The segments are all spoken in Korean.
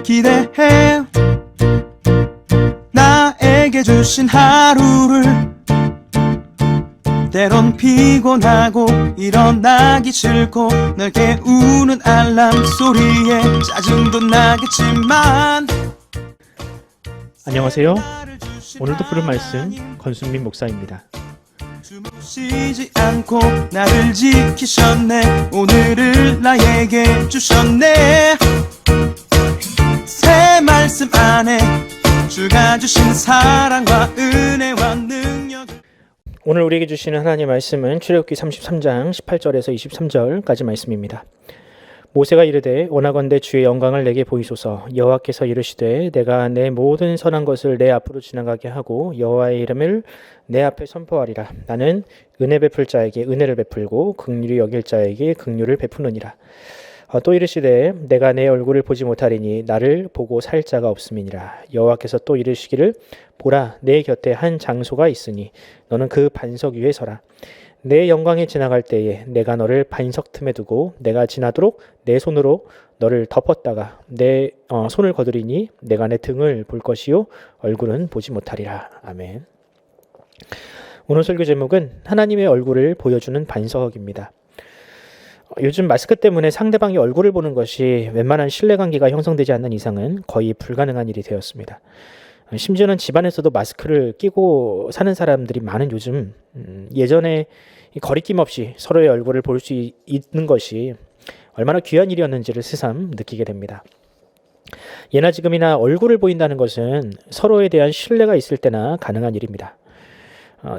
기대해 나에게 주신 하루를 때론 피곤하고 일어나기 싫고 널 깨우는 알람 소리에 짜증도 나겠지만 안녕하세요. 오늘도 부른 말씀 권순민 목사입니다. 쉬지 않고 나를 지키셨네. 오늘을 나에게 주셨네. 새 말씀 안에 주가 주신 사랑과 은혜와 능력. 오늘 우리에게 주시는 하나님의 말씀은 출애굽기 33장 18절에서 23절까지 말씀입니다. 모세가 이르되 원하건대 주의 영광을 내게 보이소서. 여호와께서 이르시되 내가 내 모든 선한 것을 내 앞으로 지나가게 하고 여호와의 이름을 내 앞에 선포하리라. 나는 은혜 베풀 자에게 은혜를 베풀고 긍휼히 여길 자에게 긍휼을 베푸느니라. 또 이르시되 내가 내 얼굴을 보지 못하리니 나를 보고 살 자가 없음이니라. 여호와께서 또 이르시기를 보라 내 곁에 한 장소가 있으니 너는 그 반석 위에 서라. 내 영광이 지나갈 때에 내가 너를 반석 틈에 두고 내가 지나도록 내 손으로 너를 덮었다가 내 손을 거두리니 내가 내 등을 볼 것이요 얼굴은 보지 못하리라. 아멘. 오늘 설교 제목은 하나님의 얼굴을 보여주는 반석입니다. 요즘 마스크 때문에 상대방의 얼굴을 보는 것이 웬만한 신뢰관계가 형성되지 않는 이상은 거의 불가능한 일이 되었습니다. 심지어는 집안에서도 마스크를 끼고 사는 사람들이 많은 요즘 예전에 거리낌 없이 서로의 얼굴을 볼 수 있는 것이 얼마나 귀한 일이었는지를 새삼 느끼게 됩니다. 예나 지금이나 얼굴을 보인다는 것은 서로에 대한 신뢰가 있을 때나 가능한 일입니다.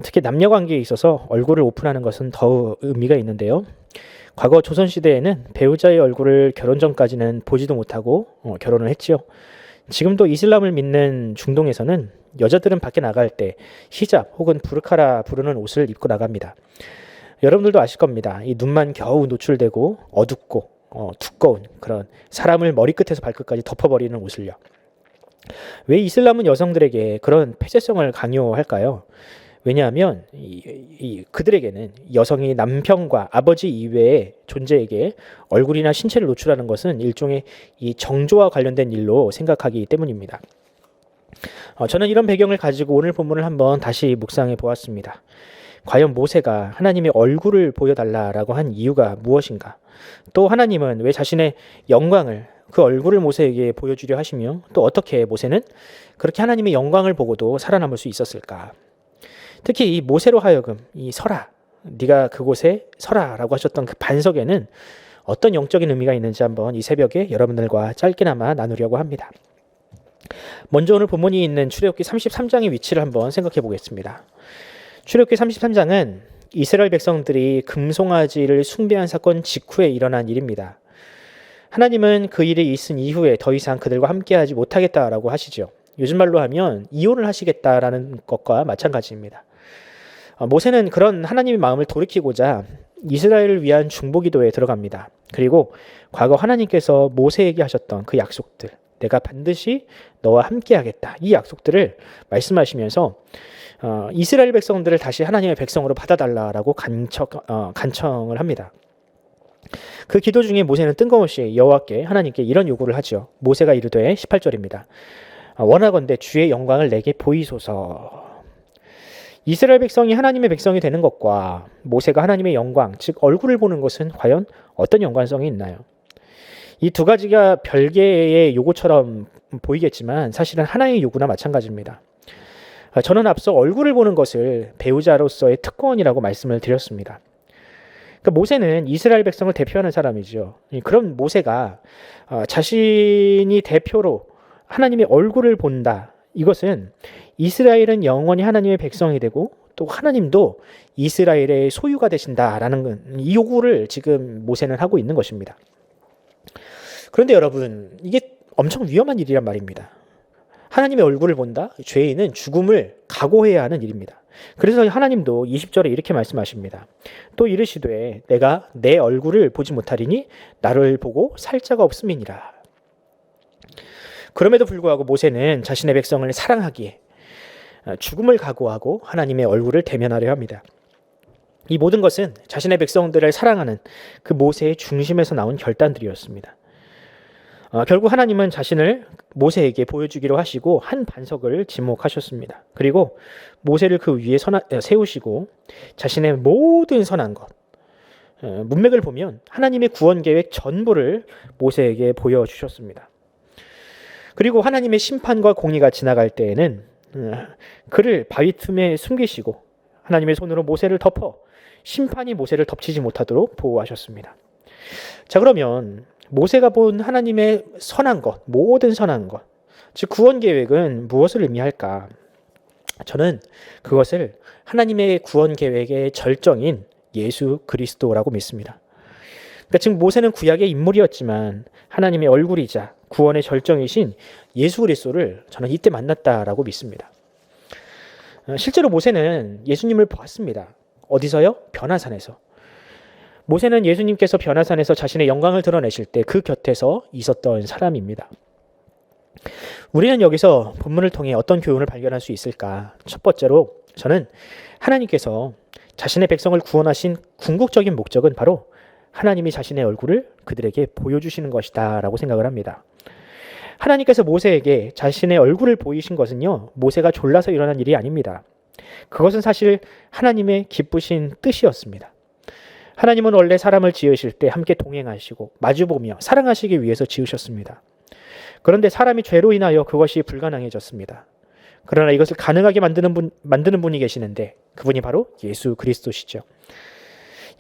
특히 남녀관계에 있어서 얼굴을 오픈하는 것은 더 의미가 있는데요. 과거 조선시대에는 배우자의 얼굴을 결혼 전까지는 보지도 못하고 결혼을 했지요. 지금도 이슬람을 믿는 중동에서는 여자들은 밖에 나갈 때 히잡 혹은 부르카라 부르는 옷을 입고 나갑니다. 여러분들도 아실 겁니다. 이 눈만 겨우 노출되고 어둡고 두꺼운 그런 사람을 머리끝에서 발끝까지 덮어버리는 옷을요. 왜 이슬람은 여성들에게 그런 폐쇄성을 강요할까요? 왜냐하면 그들에게는 여성이 남편과 아버지 이외의 존재에게 얼굴이나 신체를 노출하는 것은 일종의 이 정조와 관련된 일로 생각하기 때문입니다. 저는 이런 배경을 가지고 오늘 본문을 한번 다시 묵상해 보았습니다. 과연 모세가 하나님의 얼굴을 보여달라라고 한 이유가 무엇인가? 또 하나님은 왜 자신의 영광을 그 얼굴을 모세에게 보여주려 하시며 또 어떻게 모세는 그렇게 하나님의 영광을 보고도 살아남을 수 있었을까? 특히 이 모세로 하여금 이 서라, 네가 그곳에 서라라고 하셨던 그 반석에는 어떤 영적인 의미가 있는지 한번 이 새벽에 여러분들과 짧게나마 나누려고 합니다. 먼저 오늘 본문이 있는 출애굽기 33장의 위치를 한번 생각해 보겠습니다. 출애굽기 33장은 이스라엘 백성들이 금송아지를 숭배한 사건 직후에 일어난 일입니다. 하나님은 그 일이 있은 이후에 더 이상 그들과 함께하지 못하겠다라고 하시죠. 요즘 말로 하면 이혼을 하시겠다라는 것과 마찬가지입니다. 모세는 그런 하나님의 마음을 돌이키고자 이스라엘을 위한 중보기도에 들어갑니다. 그리고 과거 하나님께서 모세에게 하셨던 그 약속들, 내가 반드시 너와 함께하겠다, 이 약속들을 말씀하시면서 이스라엘 백성들을 다시 하나님의 백성으로 받아달라라고 간청을 합니다. 그 기도 중에 모세는 뜬금없이 여호와께 하나님께 이런 요구를 하죠. 모세가 이르되 18절입니다. 원하건대 주의 영광을 내게 보이소서. 이스라엘 백성이 하나님의 백성이 되는 것과 모세가 하나님의 영광, 즉 얼굴을 보는 것은 과연 어떤 연관성이 있나요? 이 두 가지가 별개의 요구처럼 보이겠지만 사실은 하나의 요구나 마찬가지입니다. 저는 앞서 얼굴을 보는 것을 배우자로서의 특권이라고 말씀을 드렸습니다. 그러니까 모세는 이스라엘 백성을 대표하는 사람이죠. 그런 모세가 자신이 대표로 하나님의 얼굴을 본다. 이것은 이스라엘은 영원히 하나님의 백성이 되고 또 하나님도 이스라엘의 소유가 되신다라는 이 요구를 지금 모세는 하고 있는 것입니다. 그런데 여러분, 이게 엄청 위험한 일이란 말입니다. 하나님의 얼굴을 본다? 죄인은 죽음을 각오해야 하는 일입니다. 그래서 하나님도 20절에 이렇게 말씀하십니다. 또 이르시되 내가 내 얼굴을 보지 못하리니 나를 보고 살 자가 없음이니라. 그럼에도 불구하고 모세는 자신의 백성을 사랑하기에 죽음을 각오하고 하나님의 얼굴을 대면하려 합니다. 이 모든 것은 자신의 백성들을 사랑하는 그 모세의 중심에서 나온 결단들이었습니다. 결국 하나님은 자신을 모세에게 보여주기로 하시고 한 반석을 지목하셨습니다. 그리고 모세를 그 위에 세우시고 자신의 모든 선한 것, 문맥을 보면 하나님의 구원 계획 전부를 모세에게 보여주셨습니다. 그리고 하나님의 심판과 공의가 지나갈 때에는 그를 바위 틈에 숨기시고 하나님의 손으로 모세를 덮어 심판이 모세를 덮치지 못하도록 보호하셨습니다. 자, 그러면 모세가 본 하나님의 선한 것, 모든 선한 것, 즉 구원 계획은 무엇을 의미할까? 저는 그것을 하나님의 구원 계획의 절정인 예수 그리스도라고 믿습니다. 그러니까 지금 모세는 구약의 인물이었지만 하나님의 얼굴이자 구원의 절정이신 예수 그리스도를 저는 이때 만났다라고 믿습니다. 실제로 모세는 예수님을 보았습니다. 어디서요? 변화산에서. 모세는 예수님께서 변화산에서 자신의 영광을 드러내실 때 그 곁에서 있었던 사람입니다. 우리는 여기서 본문을 통해 어떤 교훈을 발견할 수 있을까? 첫 번째로 저는 하나님께서 자신의 백성을 구원하신 궁극적인 목적은 바로 하나님이 자신의 얼굴을 그들에게 보여주시는 것이다 라고 생각을 합니다. 하나님께서 모세에게 자신의 얼굴을 보이신 것은요, 모세가 졸라서 일어난 일이 아닙니다. 그것은 사실 하나님의 기쁘신 뜻이었습니다. 하나님은 원래 사람을 지으실 때 함께 동행하시고 마주보며 사랑하시기 위해서 지으셨습니다. 그런데 사람이 죄로 인하여 그것이 불가능해졌습니다. 그러나 이것을 가능하게 만드는 분이 계시는데 그분이 바로 예수 그리스도시죠.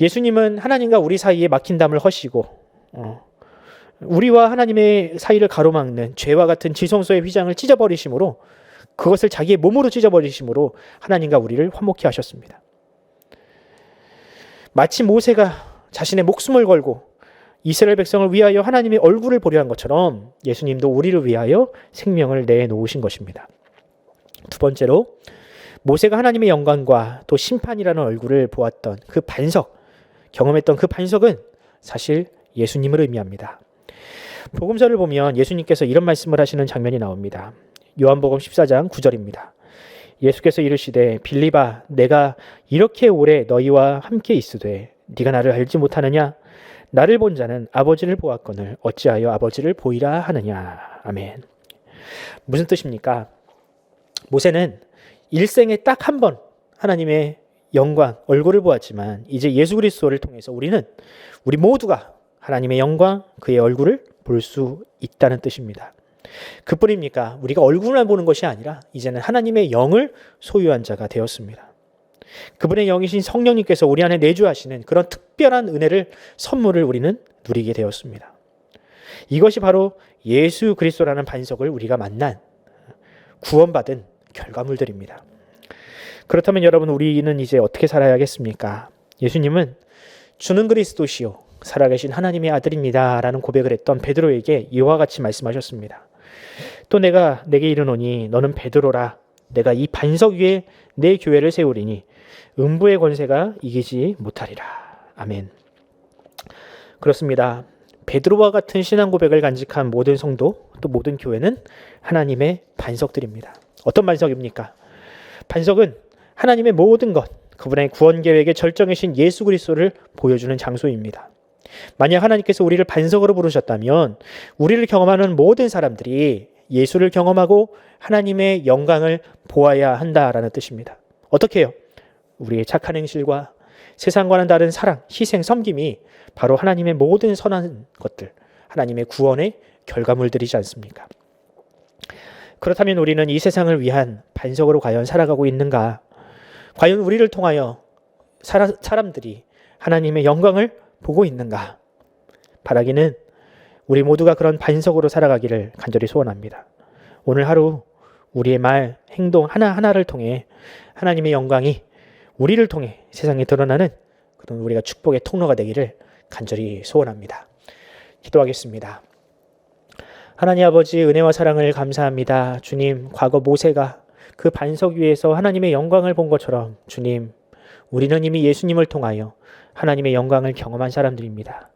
예수님은 하나님과 우리 사이에 막힌 담을 허시고 우리와 하나님의 사이를 가로막는 죄와 같은 지성소의 휘장을 찢어버리심으로, 그것을 자기의 몸으로 찢어버리심으로 하나님과 우리를 화목케 하셨습니다. 마치 모세가 자신의 목숨을 걸고 이스라엘 백성을 위하여 하나님의 얼굴을 보려 한 것처럼 예수님도 우리를 위하여 생명을 내놓으신 것입니다. 두 번째로, 모세가 하나님의 영광과 또 심판이라는 얼굴을 보았던 그 반석, 경험했던 그 반석은 사실 예수님을 의미합니다. 복음서를 보면 예수님께서 이런 말씀을 하시는 장면이 나옵니다. 요한복음 14장 9절입니다. 예수께서 이르시되 빌립아, 내가 이렇게 오래 너희와 함께 있으되 네가 나를 알지 못하느냐? 나를 본 자는 아버지를 보았거늘 어찌하여 아버지를 보이라 하느냐? 아멘. 무슨 뜻입니까? 모세는 일생에 딱 한 번 하나님의 영광, 얼굴을 보았지만 이제 예수 그리스도를 통해서 우리 모두가 하나님의 영광, 그의 얼굴을 볼 수 있다는 뜻입니다. 그뿐입니까? 우리가 얼굴만 보는 것이 아니라 이제는 하나님의 영을 소유한 자가 되었습니다. 그분의 영이신 성령님께서 우리 안에 내주하시는 그런 특별한 은혜를, 선물을 우리는 누리게 되었습니다. 이것이 바로 예수 그리스도라는 반석을 우리가 만난, 구원받은 결과물들입니다. 그렇다면 여러분, 우리는 이제 어떻게 살아야겠습니까? 예수님은 주는 그리스도시요 살아계신 하나님의 아들입니다 라는 고백을 했던 베드로에게 이와 같이 말씀하셨습니다. 또 내가 내게 이르노니 너는 베드로라. 내가 이 반석 위에 내 교회를 세우리니 음부의 권세가 이기지 못하리라. 아멘. 그렇습니다. 베드로와 같은 신앙 고백을 간직한 모든 성도, 또 모든 교회는 하나님의 반석들입니다. 어떤 반석입니까? 반석은 하나님의 모든 것, 그분의 구원 계획의 절정이신 예수 그리스도를 보여주는 장소입니다. 만약 하나님께서 우리를 반석으로 부르셨다면 우리를 경험하는 모든 사람들이 예수를 경험하고 하나님의 영광을 보아야 한다라는 뜻입니다. 어떻게 해요? 우리의 착한 행실과 세상과는 다른 사랑, 희생, 섬김이 바로 하나님의 모든 선한 것들, 하나님의 구원의 결과물들이지 않습니까? 그렇다면 우리는 이 세상을 위한 반석으로 과연 살아가고 있는가? 과연 우리를 통하여 사람들이 하나님의 영광을 보고 있는가? 바라기는 우리 모두가 그런 반석으로 살아가기를 간절히 소원합니다. 오늘 하루 우리의 말, 행동 하나하나를 통해 하나님의 영광이 우리를 통해 세상에 드러나는 그런 우리가 축복의 통로가 되기를 간절히 소원합니다. 기도하겠습니다. 하나님 아버지, 은혜와 사랑을 감사합니다. 주님, 과거 모세가 그 반석 위에서 하나님의 영광을 본 것처럼 주님, 우리는 이미 예수님을 통하여 하나님의 영광을 경험한 사람들입니다.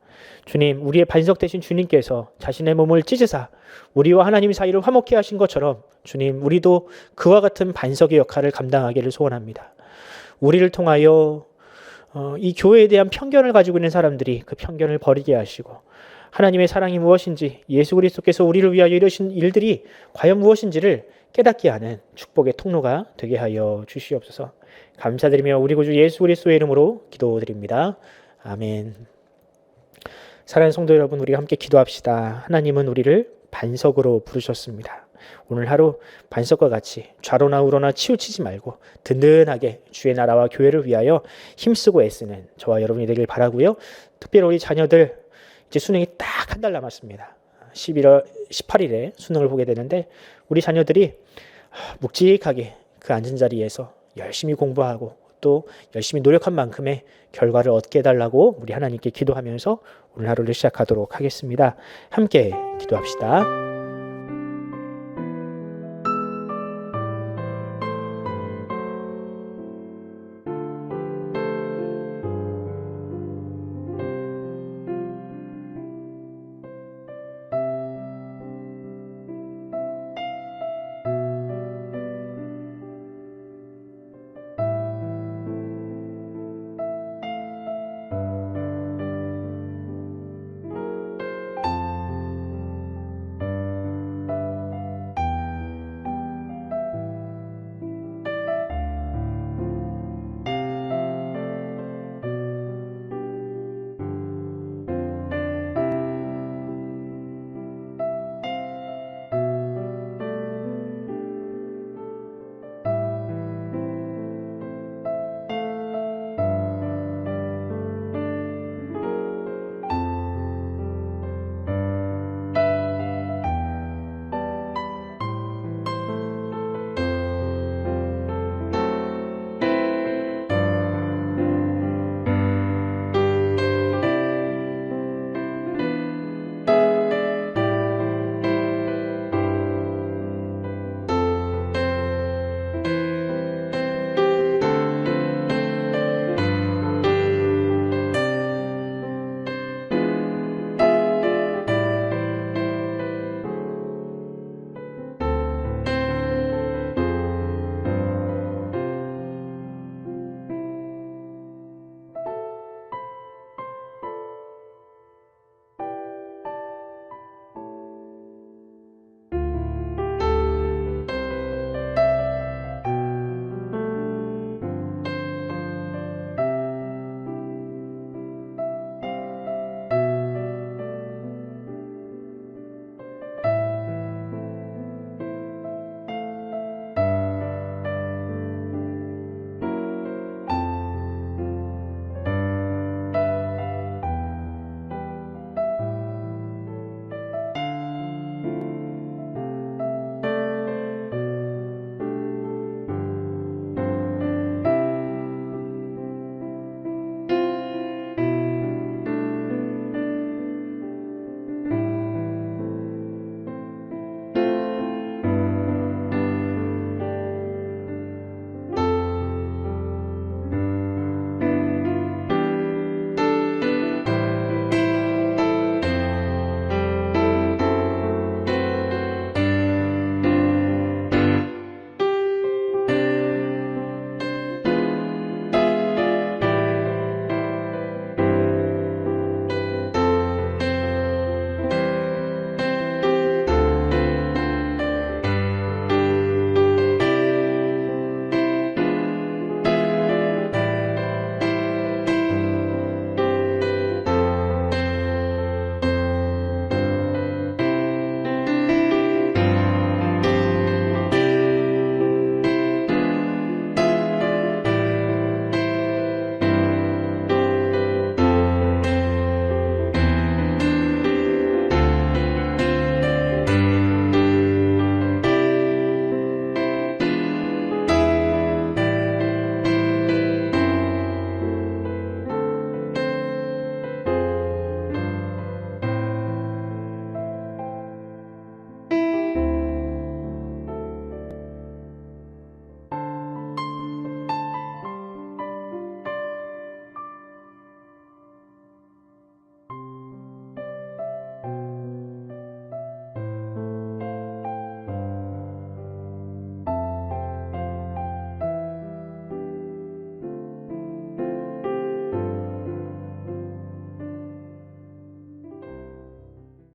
주님, 우리의 반석 되신 주님께서 자신의 몸을 찢으사 우리와 하나님 사이를 화목케 하신 것처럼 주님, 우리도 그와 같은 반석의 역할을 감당하기를 소원합니다. 우리를 통하여 이 교회에 대한 편견을 가지고 있는 사람들이 그 편견을 버리게 하시고 하나님의 사랑이 무엇인지, 예수 그리스도께서 우리를 위하여 이루신 일들이 과연 무엇인지를 깨닫게 하는 축복의 통로가 되게 하여 주시옵소서. 감사드리며 우리 구주 예수 그리스도의 이름으로 기도드립니다. 아멘. 사랑하는 성도 여러분, 우리가 함께 기도합시다. 하나님은 우리를 반석으로 부르셨습니다. 오늘 하루 반석과 같이 좌로나 우로나 치우치지 말고 든든하게 주의 나라와 교회를 위하여 힘쓰고 애쓰는 저와 여러분이 되길 바라고요. 특별히 우리 자녀들 이제 수능이 딱 한 달 남았습니다. 11월 18일에 수능을 보게 되는데 우리 자녀들이 묵직하게 그 앉은 자리에서 열심히 공부하고 또 열심히 노력한 만큼의 결과를 얻게 해달라고 우리 하나님께 기도하면서 오늘 하루를 시작하도록 하겠습니다. 함께 기도합시다.